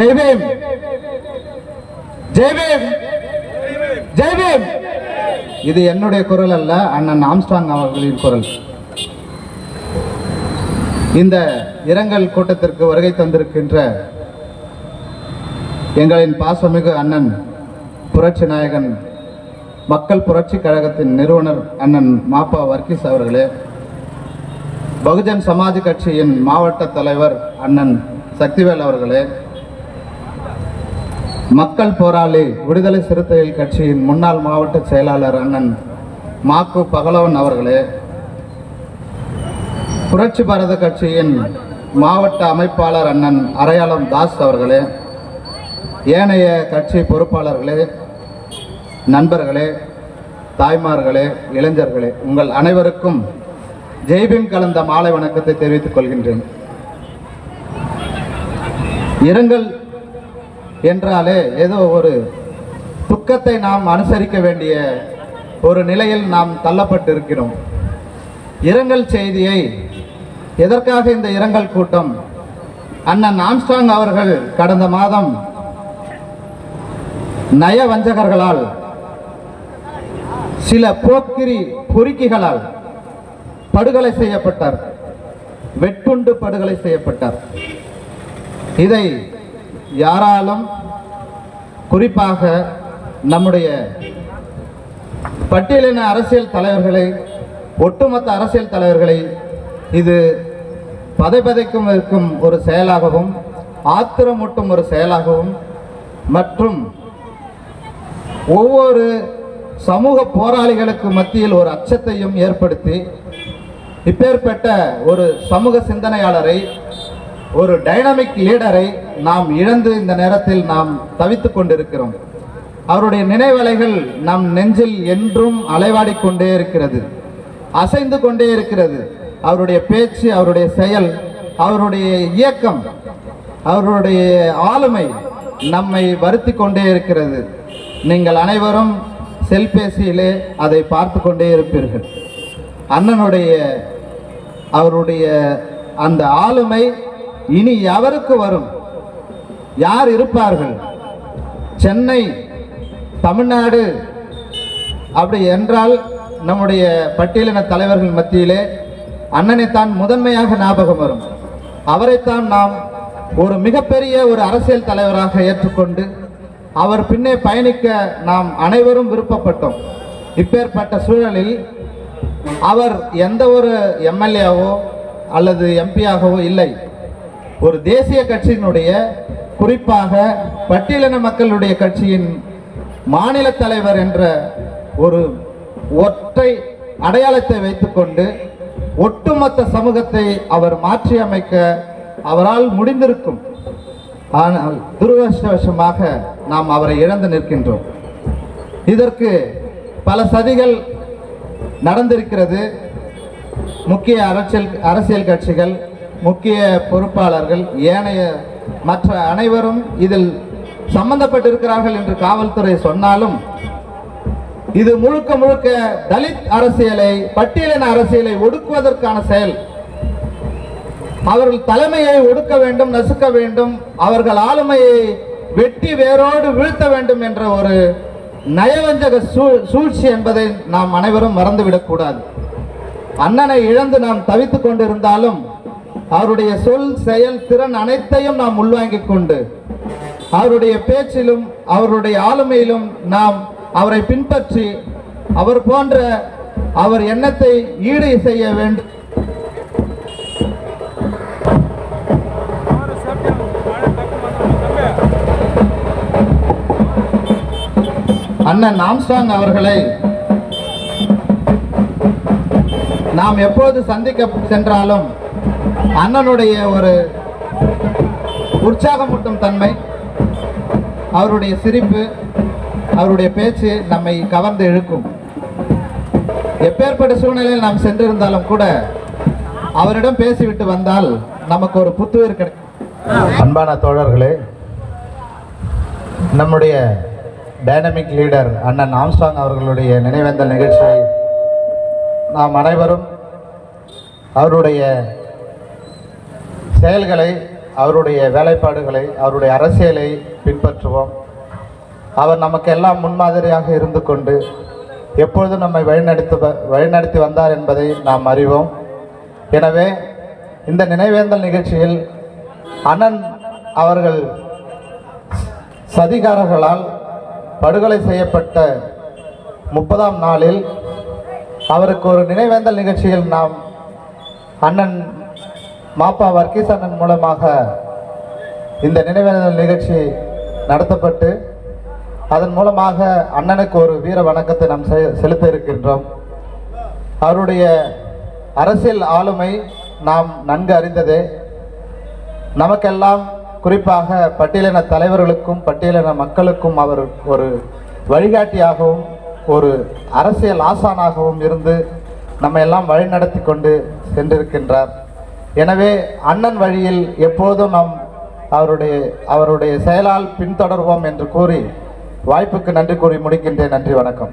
ஜெய்பீம் ஜெய்பீம் ஜெய்பீம். இது என்னுடைய குரல் அல்ல, அண்ணன் ஆம்ஸ்ட்ராங் அவர்களின் குரல். இந்த இரங்கல் கூட்டத்திற்கு வருகை தந்திருக்கின்ற எங்களின் பாசமிகு அண்ணன் புரட்சி நாயகன் மக்கள் புரட்சி கழகத்தின் நிறுவனர் அண்ணன் மாப்பா வர்கீஸ் அவர்களே, பகுஜன் சமாஜ் கட்சியின் மாவட்ட தலைவர் அண்ணன் சக்திவேல் அவர்களே, மக்கள் போராளி விடுதலை சிறுத்தைகள் கட்சியின் முன்னாள் மாவட்ட செயலாளர் அண்ணன் மாக்கு பகலவன் அவர்களே, புரட்சி பாரத கட்சியின் மாவட்ட அமைப்பாளர் அண்ணன் அரையாளம் தாஸ் அவர்களே, ஏனைய கட்சி பொறுப்பாளர்களே, நண்பர்களே, தாய்மார்களே, இளைஞர்களே, உங்கள் அனைவருக்கும் ஜெய்பீம் கலந்த மாலை வணக்கத்தை தெரிவித்துக் கொள்கின்றேன். இரங்கல் என்றாலே ஏதோ ஒரு துக்கத்தை நாம் அனுசரிக்க வேண்டிய ஒரு நிலையில் நாம் தள்ளப்பட்டு இருக்கிறோம். இரங்கல் செய்தியை எதற்காக இந்த இரங்கல் கூட்டம்? அண்ணன் ஆம்ஸ்ட்ராங் அவர்கள் கடந்த மாதம் நயவஞ்சகர்களால், சில போக்கிரி பொறுக்கிகளால் படுகொலை செய்யப்பட்டார், வெட்டுண்டு படுகொலை செய்யப்பட்டார். இதை யாராலும், குறிப்பாக நம்முடைய பட்டியலின அரசியல் தலைவர்களை, ஒட்டுமொத்த அரசியல் தலைவர்களை இது பதைபதைக்கும் இருக்கும் ஒரு செயலாகவும், ஆத்திரமூட்டும் ஒரு செயலாகவும், மற்றும் ஒவ்வொரு சமூக போராளிகளுக்கு மத்தியில் ஒரு அச்சத்தையும் ஏற்படுத்தி, இப்பேற்பட்ட ஒரு சமூக சிந்தனையாளரை, ஒரு டைனமிக் லீடரை நாம் இழந்து இந்த நேரத்தில் நாம் தவித்துக் கொண்டிருக்கிறோம். அவருடைய நினைவலைகள் நம் நெஞ்சில் என்றும் அலைவாடிக்கொண்டே இருக்கிறது, அசைந்து கொண்டே இருக்கிறது. அவருடைய பேச்சு, அவருடைய செயல், அவருடைய இயக்கம், அவருடைய ஆளுமை நம்மை வருத்தி கொண்டே இருக்கிறது. நீங்கள் அனைவரும் செல்பேசியிலே அதை பார்த்து கொண்டே இருப்பீர்கள். அண்ணனுடைய அவருடைய அந்த ஆளுமை இனி எவருக்கு வரும்? யார் இருப்பார்கள்? சென்னை, தமிழ்நாடு அப்படி என்றால் நம்முடைய பட்டியலின தலைவர்கள் மத்தியிலே அண்ணனைத்தான் முதன்மையாக ஞாபகம் வரும். அவரைத்தான் நாம் ஒரு மிகப்பெரிய ஒரு அரசியல் தலைவராக ஏற்றுக்கொண்டு அவர் பின்னே பயணிக்க நாம் அனைவரும் விருப்பப்பட்டோம். இப்பேற்பட்ட சூழலில் அவர் எந்த ஒரு எம்எல்ஏவோ அல்லது எம்பியாகவோ இல்லை, ஒரு தேசிய கட்சியினுடைய, குறிப்பாக பட்டியலின மக்களுடைய கட்சியின் மாநில தலைவர் என்ற ஒரு ஒற்றை அடையாளத்தை வைத்துக்கொண்டு ஒட்டுமொத்த சமூகத்தை அவர் மாற்றி அமைக்க அவரால் முடிந்திருக்கும். ஆனால் துரதிர்ஷ்டவசமாக நாம் அவரை இழந்து நிற்கின்றோம். இதற்கு பல சதிகள் நடந்திருக்கிறது. முக்கிய அரசியல் கட்சிகள், முக்கிய பொறுப்பாளர்கள், ஏனைய மற்ற அனைவரும் இதில் சம்பந்தப்பட்டிருக்கிறார்கள் என்று காவல்துறை சொன்னாலும், இது முழுக்க முழுக்க தலித் அரசியலை, பட்டியலின அரசியலை ஒடுக்குவதற்கான செயல். அவர்கள் தலைமையை ஒடுக்க வேண்டும், நசுக்க வேண்டும், அவர்கள் ஆளுமையை வெட்டி வேரோடு வீழ்த்த வேண்டும் என்ற ஒரு நயவஞ்சக சூழ்ச்சி என்பதை நாம் அனைவரும் மறந்துவிடக்கூடாது. அண்ணனை இழந்து நாம் தவித்துக் கொண்டிருந்தாலும் அவருடைய சொல், செயல், திறன் அனைத்தையும் நாம் உள்வாங்கிக் கொண்டு அவருடைய பேச்சிலும் அவருடைய ஆளுமையிலும் நாம் அவரை பின்பற்றி அவர் போன்ற அவர் எண்ணத்தை ஈடு செய்ய வேண்டும். அண்ணன் ஆம்ஸ்ட்ராங் அவர்களை நாம் எப்போது சந்திக்க சென்றாலும் அண்ணனுடைய ஒரு உற்சாகமூட்டும் தன்மை, அவருடைய சிரிப்பு, அவருடைய பேச்சு நம்மை கவர்ந்து இழுக்கும். எப்பேற்பட்ட சூழ்நிலையில் நாம் சென்றிருந்தாலும் கூட அவரிடம் பேசிவிட்டு வந்தால் நமக்கு ஒரு புத்துயிர் கிடைக்கும். அன்பான தோழர்களே, நம்முடைய டைனமிக் லீடர் அண்ணன் ஆம்ஸ்ட்ராங் அவர்களுடைய நினைவேந்தல் நிகழ்ச்சியை நாம் அனைவரும் அவருடைய செயல்களை, அவருடைய வேலைப்பாடுகளை, அவருடைய அரசியலை பின்பற்றுவோம். அவர் நமக்கெல்லாம் முன்மாதிரியாக இருந்து கொண்டு எப்பொழுதும் நம்மை வழிநடத்தி வந்தார் என்பதை நாம் அறிவோம். எனவே இந்த நினைவேந்தல் நிகழ்ச்சியில் அண்ணன் அவர்கள் சதிகாரர்களால் படுகொலை செய்யப்பட்ட 30ஆம் நாளில் அவருக்கு ஒரு நினைவேந்தல் நிகழ்ச்சியில் நாம் அண்ணன் மாப்பா வர்கீஸ் அண்ணன் மூலமாக இந்த நினைவேந்தல் நிகழ்ச்சி நடத்தப்பட்டு அதன் மூலமாக அண்ணனுக்கு ஒரு வீர வணக்கத்தை நாம் செலுத்த இருக்கின்றோம். அவருடைய அரசியல் ஆளுமை நாம் நன்கு அறிந்ததே. நமக்கெல்லாம் குறிப்பாக பட்டியலின தலைவர்களுக்கும் பட்டியலின மக்களுக்கும் அவர் ஒரு வழிகாட்டியாகவும் ஒரு அரசியல் ஆசானாகவும் இருந்து நம்ம எல்லாம் வழிநடத்தி கொண்டு சென்றிருக்கின்றார். எனவே அண்ணன் வழியில் எப்போதும் நாம் அவருடைய செயலால் பின்தொடர்வோம் என்று கூறி வாய்ப்புக்கு நன்றி கூறி முடிக்கின்றேன். நன்றி, வணக்கம்.